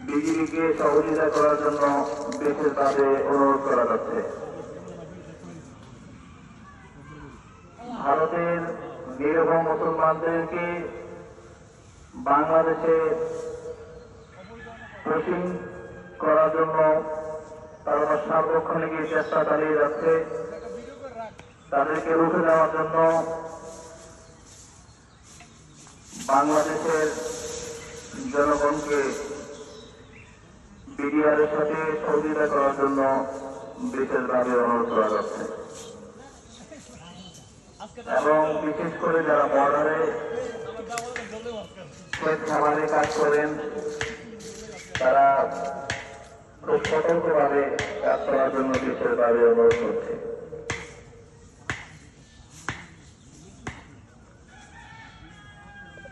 বিজিবিকে সহযোগিতা করার জন্য বিশেষভাবে অনুরোধ করা যাচ্ছে। ভারতের নিরীহ মুসলমানদেরকে বাংলাদেশে পুশিং করার জন্য তারা সার্বক্ষণিক চেষ্টা চালিয়ে যাচ্ছে। তাদেরকে রুখে দেওয়ার জন্য বাংলাদেশের জনগণকে বিডিআরের সাথে সহযোগিতা করার জন্য বিশেষভাবে অনুরোধ করা যাচ্ছে। এবং বিশেষ করে যারা বর্ডারে ক্ষেত খামারে কাজ করেন তারা খুব সতর্কভাবে কাজ করার জন্য বিশেষভাবে অনুরোধ করছে।